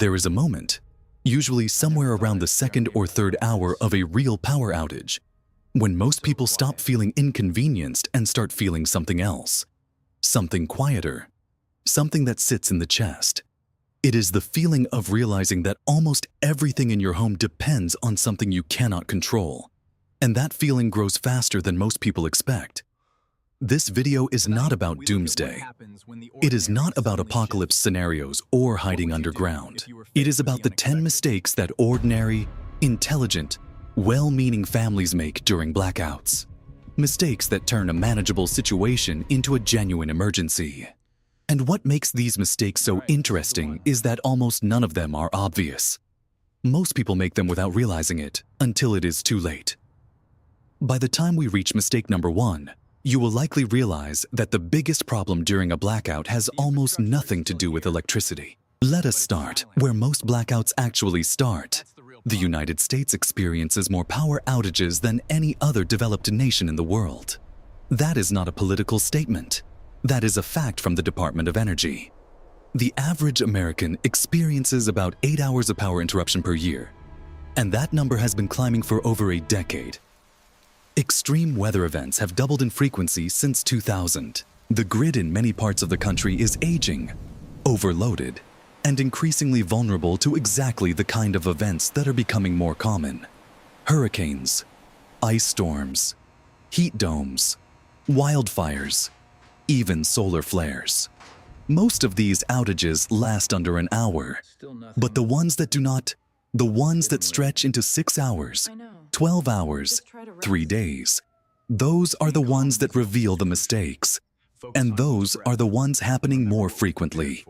There is a moment, usually somewhere around the second or third hour of a real power outage, when most people stop feeling inconvenienced and start feeling something else, something quieter, something that sits in the chest. It is the feeling of realizing that almost everything in your home depends on something you cannot control, and that feeling grows faster than most people expect. This video is not about doomsday. It is not about apocalypse scenarios or hiding underground. It is about the 10 mistakes that ordinary, intelligent, well-meaning families make during blackouts. Mistakes that turn a manageable situation into a genuine emergency. And what makes these mistakes so interesting is that almost none of them are obvious. Most people make them without realizing it until it is too late. By the time we reach mistake number 1, you will likely realize that the biggest problem during a blackout has almost nothing to do with electricity. Let us start where most blackouts actually start. The United States experiences more power outages than any other developed nation in the world. That is not a political statement. That is a fact from the Department of Energy. The average American experiences about 8 hours of power interruption per year, and that number has been climbing for over a decade. Extreme weather events have doubled in frequency since 2000. The grid in many parts of the country is aging, overloaded, and increasingly vulnerable to exactly the kind of events that are becoming more common. Hurricanes, ice storms, heat domes, wildfires, even solar flares. Most of these outages last under an hour, but the ones that do not, the ones that stretch into 6 hours, 12 hours, 3 days, those are the ones that reveal the mistakes, and those are the ones happening more frequently.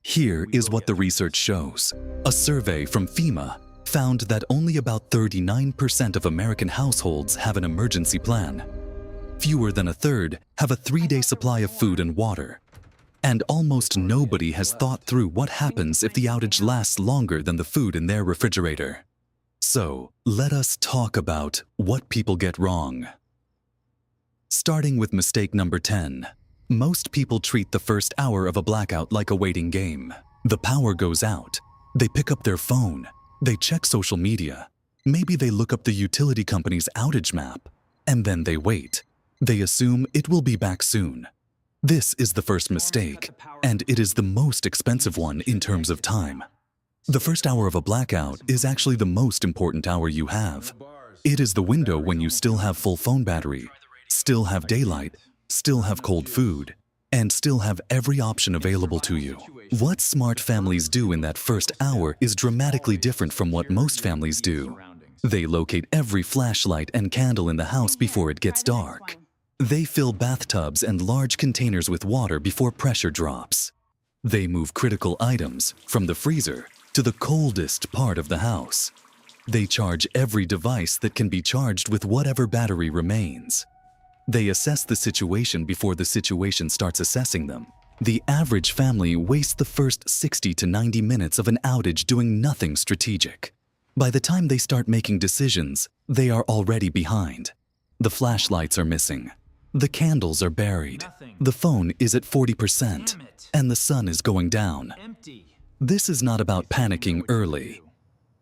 Here is what the research shows. A survey from FEMA found that only about 39% of American households have an emergency plan. Fewer than a third have a 3-day supply of food and water. And almost nobody has thought through what happens if the outage lasts longer than the food in their refrigerator. So, let us talk about what people get wrong. Starting with mistake number 10. Most people treat the first hour of a blackout like a waiting game. The power goes out. They pick up their phone. They check social media. Maybe they look up the utility company's outage map. And then they wait. They assume it will be back soon. This is the first mistake, and it is the most expensive one in terms of time. The first hour of a blackout is actually the most important hour you have. It is the window when you still have full phone battery, still have daylight, still have cold food, and still have every option available to you. What smart families do in that first hour is dramatically different from what most families do. They locate every flashlight and candle in the house before it gets dark. They fill bathtubs and large containers with water before pressure drops. They move critical items from the freezer to the coldest part of the house. They charge every device that can be charged with whatever battery remains. They assess the situation before the situation starts assessing them. The average family wastes the first 60 to 90 minutes of an outage doing nothing strategic. By the time they start making decisions, they are already behind. The flashlights are missing. The candles are buried. The phone is at 40%, and the sun is going down. This is not about panicking early.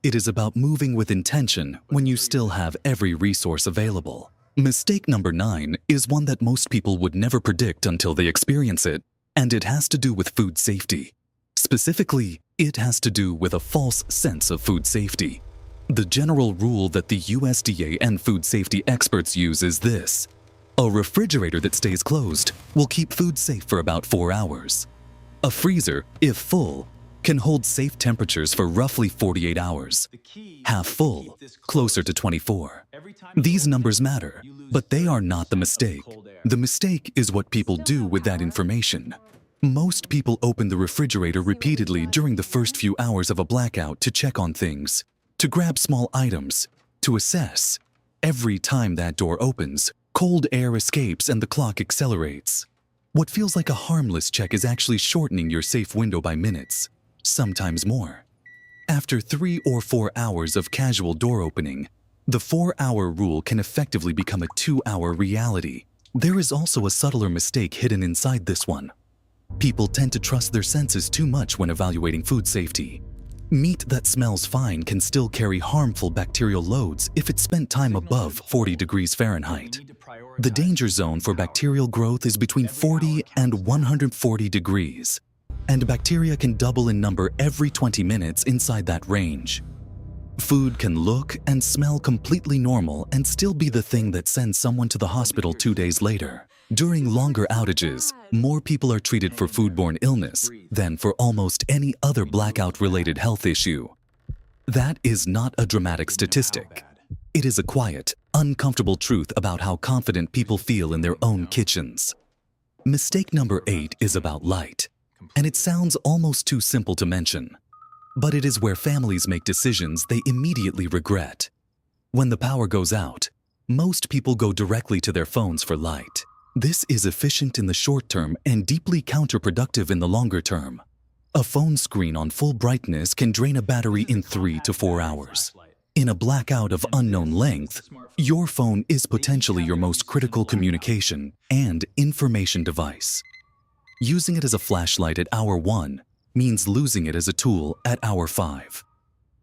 It is about moving with intention when you still have every resource available. Mistake number 9 is one that most people would never predict until they experience it, and it has to do with food safety. Specifically, it has to do with a false sense of food safety. The general rule that the USDA and food safety experts use is this: a refrigerator that stays closed will keep food safe for about 4 hours. A freezer, if full, can hold safe temperatures for roughly 48 hours. Half full, closer to 24. These numbers matter, but they are not the mistake. The mistake is what people do with that information. Most people open the refrigerator repeatedly during the first few hours of a blackout to check on things, to grab small items, to assess. Every time that door opens, cold air escapes and the clock accelerates. What feels like a harmless check is actually shortening your safe window by minutes, sometimes more. After 3 or 4 hours of casual door opening, the 4-hour rule can effectively become a 2-hour reality. There is also a subtler mistake hidden inside this one. People tend to trust their senses too much when evaluating food safety. Meat that smells fine can still carry harmful bacterial loads if it's spent time above 40 degrees Fahrenheit. The danger zone for bacterial growth is between 40 and 140 degrees, and bacteria can double in number every 20 minutes inside that range. Food can look and smell completely normal and still be the thing that sends someone to the hospital 2 days later. During longer outages, more people are treated for foodborne illness than for almost any other blackout-related health issue. That is not a dramatic statistic. It is a quiet, uncomfortable truth about how confident people feel in their own kitchens. Mistake number 8 is about light, and it sounds almost too simple to mention. But it is where families make decisions they immediately regret. When the power goes out, most people go directly to their phones for light. This is efficient in the short term and deeply counterproductive in the longer term. A phone screen on full brightness can drain a battery in 3 to 4 hours. In a blackout of unknown length, your phone is potentially your most critical communication and information device. Using it as a flashlight at hour 1 means losing it as a tool at hour 5.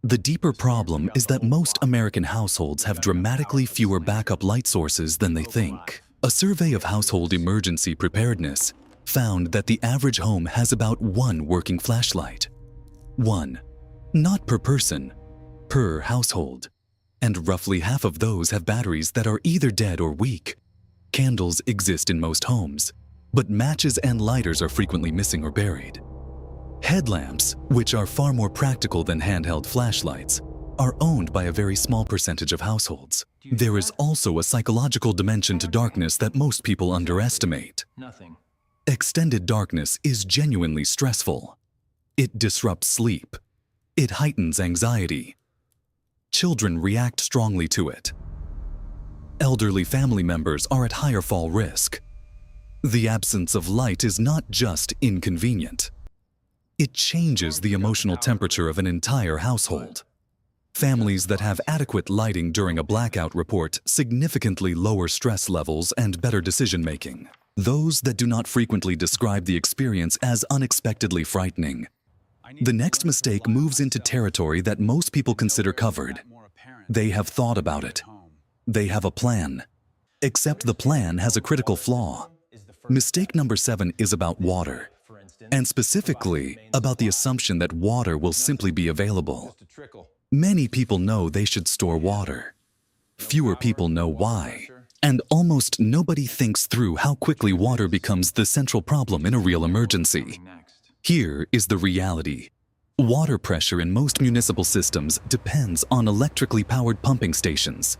The deeper problem is that most American households have dramatically fewer backup light sources than they think. A survey of household emergency preparedness found that the average home has about 1 working flashlight. 1. Not per person, per household. And roughly half of those have batteries that are either dead or weak. Candles exist in most homes, but matches and lighters are frequently missing or buried. Headlamps, which are far more practical than handheld flashlights, are owned by a very small percentage of households. There is also a psychological dimension to darkness that most people underestimate. Extended darkness is genuinely stressful. It disrupts sleep. It heightens anxiety. Children react strongly to it. Elderly family members are at higher fall risk. The absence of light is not just inconvenient. It changes the emotional temperature of an entire household. Families that have adequate lighting during a blackout report significantly lower stress levels and better decision-making. Those that do not frequently describe the experience as unexpectedly frightening. The next mistake moves into territory that most people consider covered. They have thought about it. They have a plan. Except the plan has a critical flaw. Mistake number 7 is about water, and specifically about the assumption that water will simply be available. Many people know they should store water. Fewer people know why. And almost nobody thinks through how quickly water becomes the central problem in a real emergency. Here is the reality. Water pressure in most municipal systems depends on electrically powered pumping stations.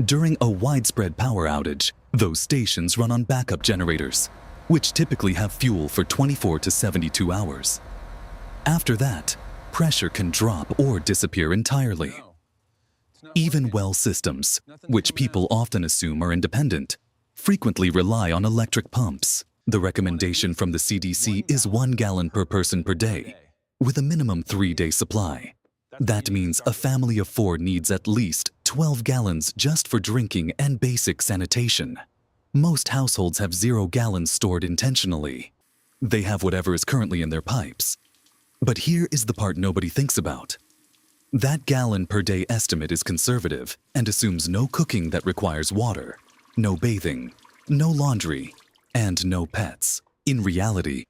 During a widespread power outage, those stations run on backup generators, which typically have fuel for 24 to 72 hours. After that, pressure can drop or disappear entirely. Even well systems, which people often assume are independent, frequently rely on electric pumps. The recommendation from the CDC is 1 gallon per person per day, with a minimum 3-day supply. That means a family of 4 needs at least 12 gallons just for drinking and basic sanitation. Most households have 0 gallons stored intentionally. They have whatever is currently in their pipes. But here is the part nobody thinks about. That gallon per day estimate is conservative and assumes no cooking that requires water, no bathing, no laundry, and no pets. In reality,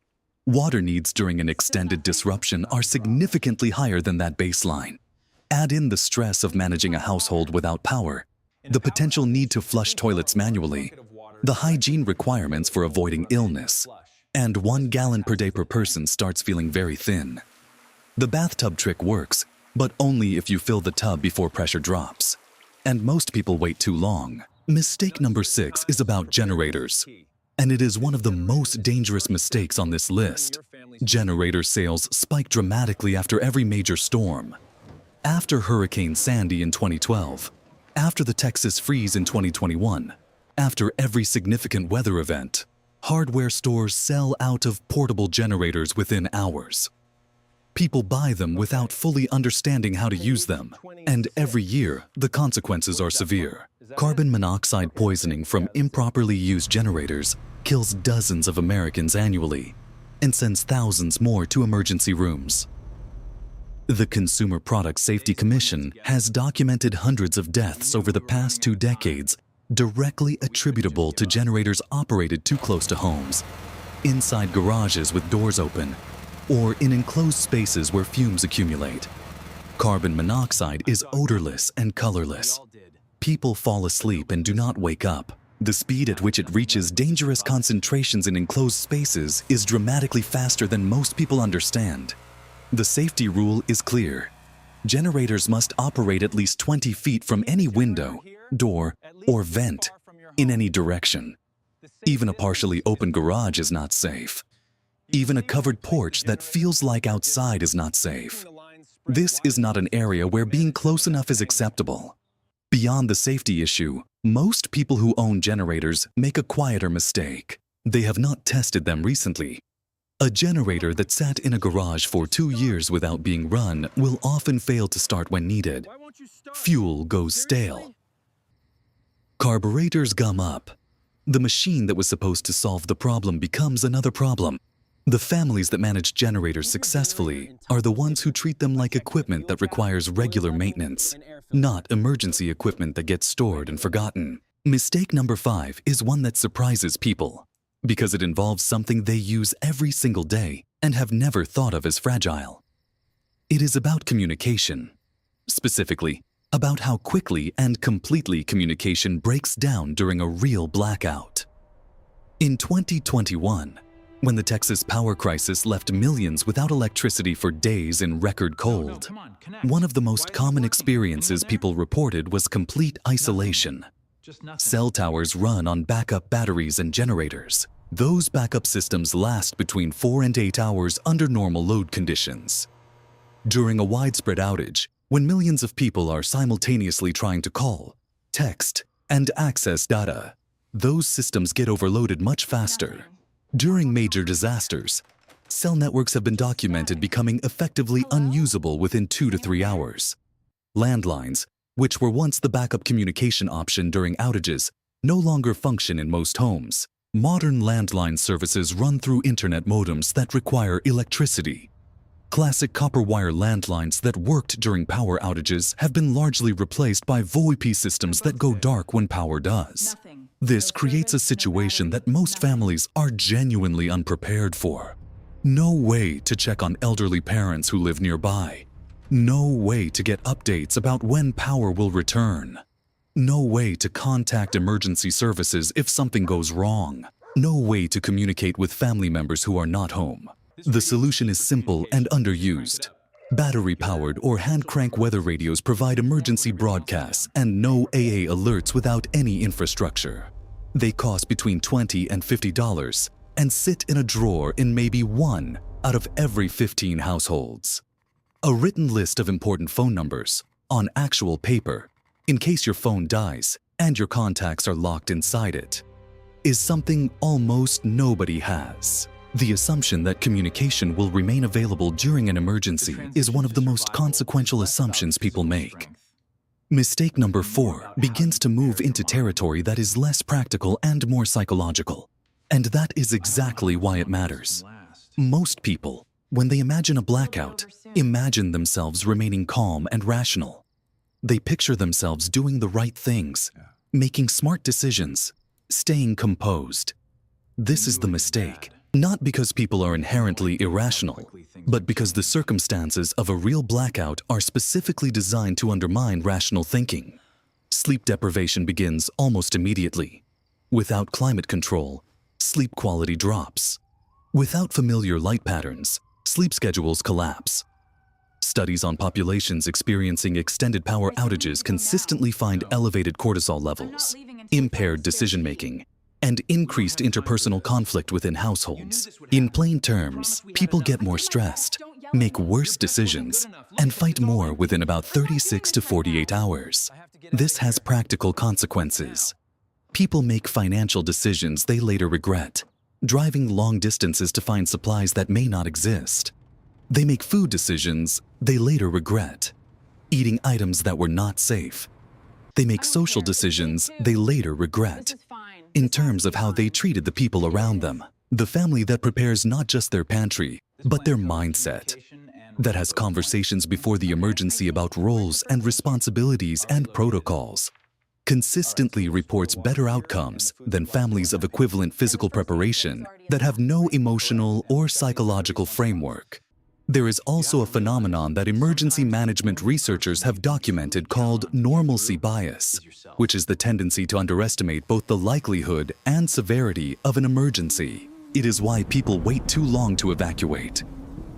water needs during an extended disruption are significantly higher than that baseline. Add in the stress of managing a household without power, the potential need to flush toilets manually, the hygiene requirements for avoiding illness, and 1 gallon per day per person starts feeling very thin. The bathtub trick works, but only if you fill the tub before pressure drops. And most people wait too long. Mistake number 6 is about generators, and it is one of the most dangerous mistakes on this list. Generator sales spike dramatically after every major storm. After Hurricane Sandy in 2012, after the Texas freeze in 2021, after every significant weather event, hardware stores sell out of portable generators within hours. People buy them without fully understanding how to use them, and every year, the consequences are severe. Carbon monoxide poisoning from improperly used generators kills dozens of Americans annually and sends thousands more to emergency rooms. The Consumer Product Safety Commission has documented hundreds of deaths over the past 2 decades directly attributable to generators operated too close to homes, inside garages with doors open, or in enclosed spaces where fumes accumulate. Carbon monoxide is odorless and colorless. People fall asleep and do not wake up. The speed at which it reaches dangerous concentrations in enclosed spaces is dramatically faster than most people understand. The safety rule is clear. Generators must operate at least 20 feet from any window, door, or vent in any direction. Even a partially open garage is not safe. Even a covered porch that feels like outside is not safe. This is not an area where being close enough is acceptable. Beyond the safety issue, most people who own generators make a quieter mistake. They have not tested them recently. A generator that sat in a garage for 2 years without being run will often fail to start when needed. Fuel goes stale. Carburetors gum up. The machine that was supposed to solve the problem becomes another problem. The families that manage generators successfully are the ones who treat them like equipment that requires regular maintenance, not emergency equipment that gets stored and forgotten. Mistake number 5 is one that surprises people, because it involves something they use every single day and have never thought of as fragile. It is about communication. Specifically, about how quickly and completely communication breaks down during a real blackout. In 2021, when the Texas power crisis left millions without electricity for days in record cold, one of the most common experiences people reported was complete isolation. Cell towers run on backup batteries and generators. Those backup systems last between 4 and 8 hours under normal load conditions. During a widespread outage, when millions of people are simultaneously trying to call, text, and access data, those systems get overloaded much faster. During major disasters, cell networks have been documented becoming effectively unusable within 2 to 3 hours. Landlines, which were once the backup communication option during outages, no longer function in most homes. Modern landline services run through internet modems that require electricity. Classic copper wire landlines that worked during power outages have been largely replaced by VoIP systems that go dark when power does. This creates a situation that most families are genuinely unprepared for. No way to check on elderly parents who live nearby. No way to get updates about when power will return. No way to contact emergency services if something goes wrong. No way to communicate with family members who are not home. The solution is simple and underused. Battery-powered or hand-crank weather radios provide emergency broadcasts and no AA alerts without any infrastructure. They cost between $20 and $50 and sit in a drawer in maybe 1 out of every 15 households. A written list of important phone numbers, on actual paper, in case your phone dies and your contacts are locked inside it, is something almost nobody has. The assumption that communication will remain available during an emergency is one of the most consequential assumptions people make. Mistake number 4 begins to move into territory that is less practical and more psychological. And that is exactly why it matters. Most people, when they imagine a blackout, imagine themselves remaining calm and rational. They picture themselves doing the right things, making smart decisions, staying composed. This is the mistake. Not because people are inherently irrational, but because the circumstances of a real blackout are specifically designed to undermine rational thinking. Sleep deprivation begins almost immediately. Without climate control, sleep quality drops. Without familiar light patterns, sleep schedules collapse. Studies on populations experiencing extended power outages consistently find elevated cortisol levels, impaired decision-making, and increased interpersonal conflict within households. In plain terms, people get more stressed, make worse decisions, and fight more within about 36 to 48 hours. This has practical consequences. People make financial decisions they later regret, driving long distances to find supplies that may not exist. They make food decisions they later regret, eating items that were not safe. They make social decisions they later regret, in terms of how they treated the people around them. The family that prepares not just their pantry, but their mindset. that has conversations before the emergency about roles and responsibilities and protocols, consistently reports better outcomes than families of equivalent physical preparation that have no emotional or psychological framework. There is also a phenomenon that emergency management researchers have documented called normalcy bias, which is the tendency to underestimate both the likelihood and severity of an emergency. It is why people wait too long to evacuate.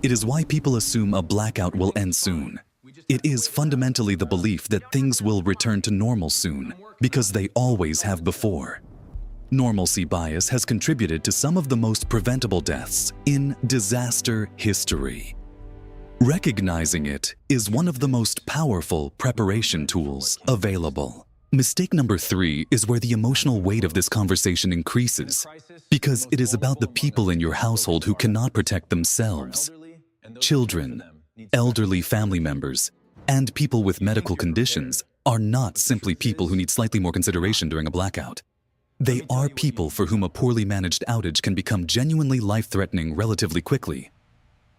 It is why people assume a blackout will end soon. It is fundamentally the belief that things will return to normal soon, because they always have before. Normalcy bias has contributed to some of the most preventable deaths in disaster history. Recognizing it is one of the most powerful preparation tools available. Mistake number 3 is where the emotional weight of this conversation increases, because it is about the people in your household who cannot protect themselves. Children, elderly family members, and people with medical conditions are not simply people who need slightly more consideration during a blackout. They are people for whom a poorly managed outage can become genuinely life-threatening relatively quickly.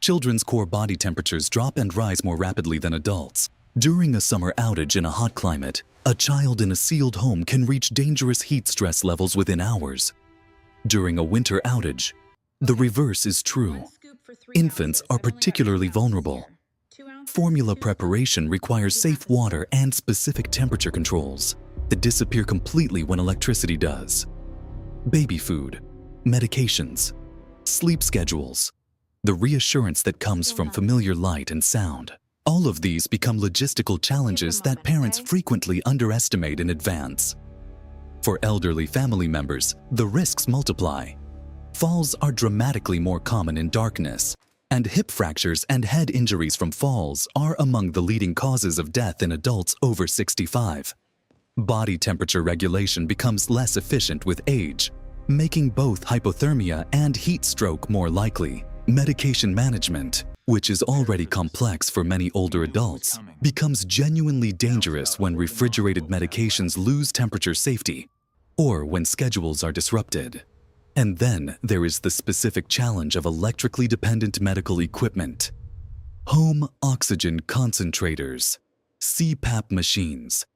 Children's core body temperatures drop and rise more rapidly than adults. During a summer outage in a hot climate, a child in a sealed home can reach dangerous heat stress levels within hours. During a winter outage, the reverse is true. Infants are particularly vulnerable. Formula preparation requires safe water and specific temperature controls that disappear completely when electricity does. Baby food, medications, sleep schedules, the reassurance that comes from familiar light and sound. All of these become logistical challenges that parents frequently underestimate in advance. For elderly family members, the risks multiply. Falls are dramatically more common in darkness, and hip fractures and head injuries from falls are among the leading causes of death in adults over 65. Body temperature regulation becomes less efficient with age, making both hypothermia and heat stroke more likely. Medication management, which is already complex for many older adults, becomes genuinely dangerous when refrigerated medications lose temperature safety or when schedules are disrupted. And then there is the specific challenge of electrically dependent medical equipment. Home oxygen concentrators, CPAP machines,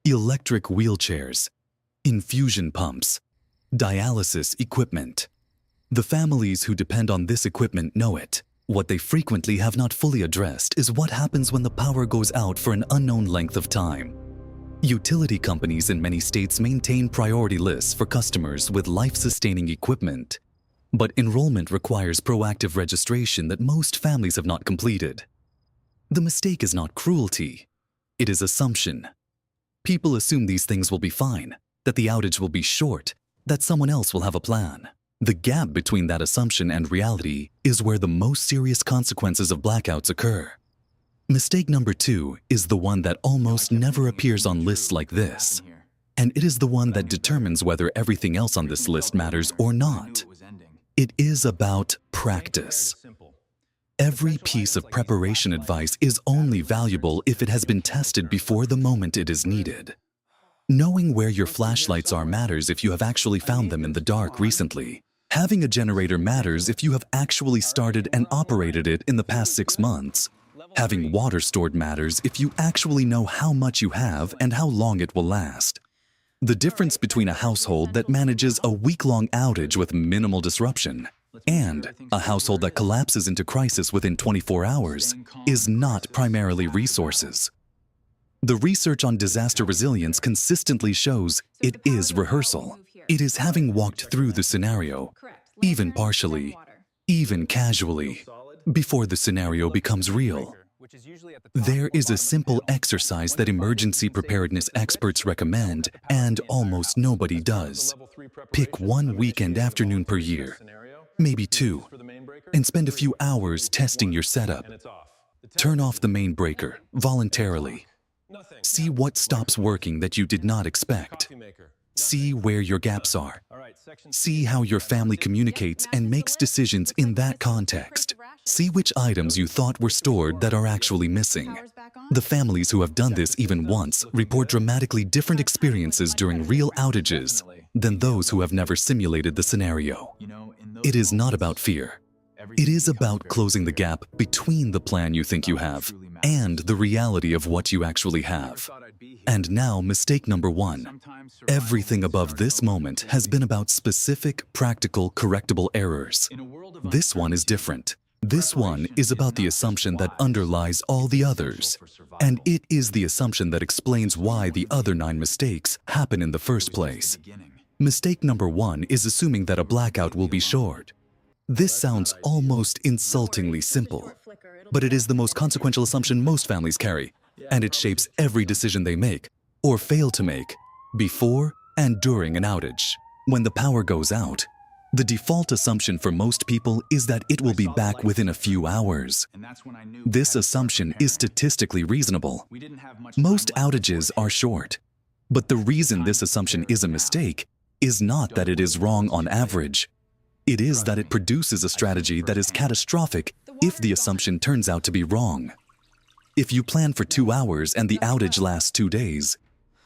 electric wheelchairs, infusion pumps, dialysis equipment. The families who depend on this equipment know it. What they frequently have not fully addressed is what happens when the power goes out for an unknown length of time. Utility companies in many states maintain priority lists for customers with life-sustaining equipment, but enrollment requires proactive registration that most families have not completed. The mistake is not cruelty, it is assumption. People assume these things will be fine, that the outage will be short, that someone else will have a plan. The gap between that assumption and reality is where the most serious consequences of blackouts occur. Mistake number 2 is the one that almost never appears on lists like this, and it is the one that determines whether everything else on this list matters or not. It is about practice. Every piece of preparation advice is only valuable if it has been tested before the moment it is needed. Knowing where your flashlights are matters if you have actually found them in the dark recently. Having a generator matters if you have actually started and operated it in the past 6 months. Having water stored matters if you actually know how much you have and how long it will last. The difference between a household that manages a week-long outage with minimal disruption and a household that collapses into crisis within 24 hours is not primarily resources. The research on disaster resilience consistently shows it is rehearsal. It is having walked through the scenario, even partially, even casually, before the scenario becomes real. There is a simple exercise that emergency preparedness experts recommend and almost nobody does. Pick one weekend afternoon per year, maybe 2, and spend a few hours testing your setup. Turn off the main breaker voluntarily. See what stops working that you did not expect. See where your gaps are. See how your family communicates and makes decisions in that context. See which items you thought were stored that are actually missing. The families who have done this even once report dramatically different experiences during real outages than those who have never simulated the scenario. It is not about fear. It is about closing the gap between the plan you think you have and the reality of what you actually have. And now, mistake number one. Everything above this moment has been about specific, practical, correctable errors. This one is different. This one is about the assumption that underlies all the others. And it is the assumption that explains why the other 9 mistakes happen in the first place. Mistake number one is assuming that a blackout will be short. This sounds almost insultingly simple, but it is the most consequential assumption most families carry, and it shapes every decision they make, or fail to make, before and during an outage. When the power goes out, the default assumption for most people is that it will be back within a few hours. This assumption is statistically reasonable. Most outages are short, but the reason this assumption is a mistake is not that it is wrong on average. It is that it produces a strategy that is catastrophic if the assumption turns out to be wrong. If you plan for 2 hours and the outage lasts 2 days,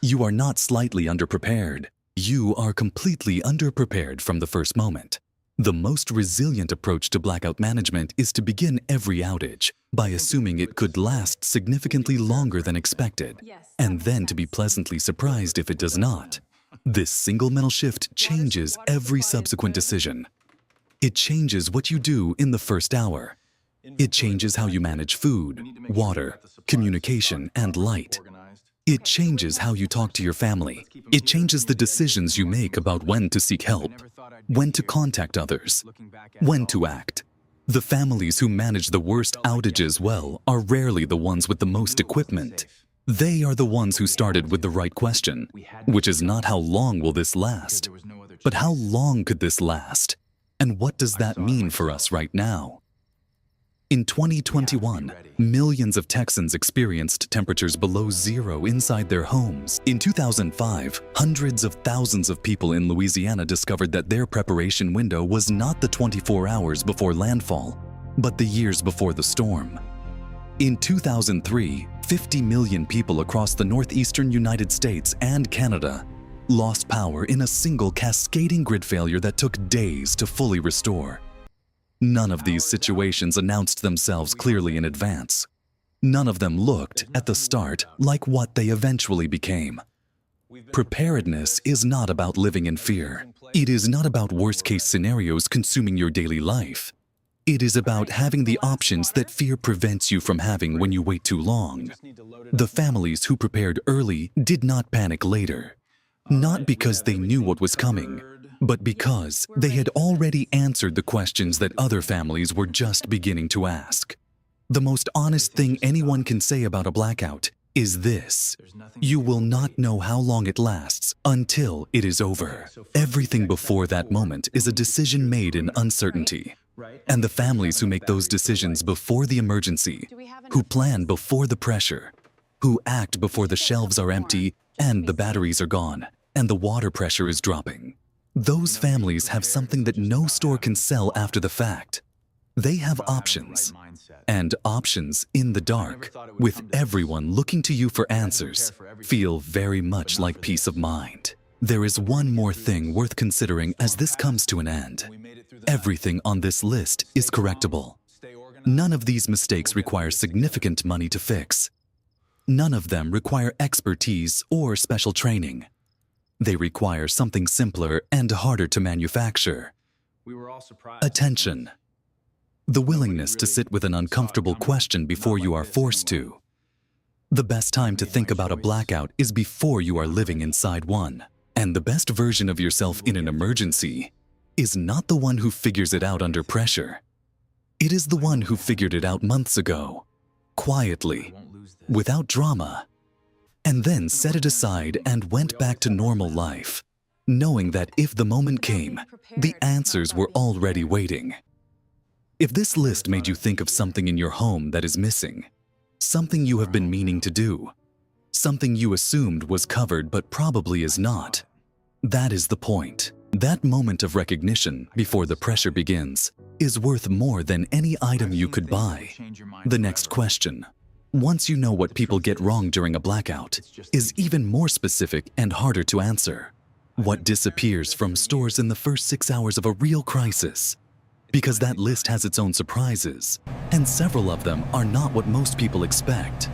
you are not slightly underprepared. You are completely underprepared from the first moment. The most resilient approach to blackout management is to begin every outage by assuming it could last significantly longer than expected, and then to be pleasantly surprised if it does not. This single mental shift changes every subsequent decision. It changes what you do in the first hour. It changes how you manage food, water, communication, and light. It changes how you talk to your family. It changes the decisions you make about when to seek help, when to contact others, when to act. The families who manage the worst outages well are rarely the ones with the most equipment. They are the ones who started with the right question, which is not how long will this last, but how long could this last? And what does that mean for us right now? In 2021, millions of Texans experienced temperatures below zero inside their homes. In 2005, hundreds of thousands of people in Louisiana discovered that their preparation window was not the 24 hours before landfall, but the years before the storm. In 2003, 50 million people across the northeastern United States and Canada lost power in a single cascading grid failure that took days to fully restore. None of these situations announced themselves clearly in advance. None of them looked, at the start, like what they eventually became. Preparedness is not about living in fear. It is not about worst-case scenarios consuming your daily life. It is about having the options that fear prevents you from having when you wait too long. The families who prepared early did not panic later. Not because they knew what was coming, but because they had already answered the questions that other families were just beginning to ask. The most honest thing anyone can say about a blackout is this: you will not know how long it lasts until it is over. Everything before that moment is a decision made in uncertainty. And the families who make those decisions before the emergency, who plan before the pressure, who act before the shelves are empty and the batteries are gone, and the water pressure is dropping. Those families have something that no store can sell after the fact. They have options, and options in the dark, with everyone looking to you for answers, feel very much like peace of mind. There is one more thing worth considering as this comes to an end. Everything on this list is correctable. None of these mistakes require significant money to fix. None of them require expertise or special training. They require something simpler and harder to manufacture. Attention. The willingness to sit with an uncomfortable question before you are forced to. The best time to think about a blackout is before you are living inside one. And the best version of yourself in an emergency is not the one who figures it out under pressure. It is the one who figured it out months ago, quietly, without drama, and then set it aside and went back to normal life, knowing that if the moment came, the answers were already waiting. If this list made you think of something in your home that is missing, something you have been meaning to do, something you assumed was covered but probably is not, that is the point. That moment of recognition before the pressure begins is worth more than any item you could buy. The next question, once you know what people get wrong during a blackout, is even more specific and harder to answer. What disappears from stores in the first 6 hours of a real crisis? because that list has its own surprises, and several of them are not what most people expect.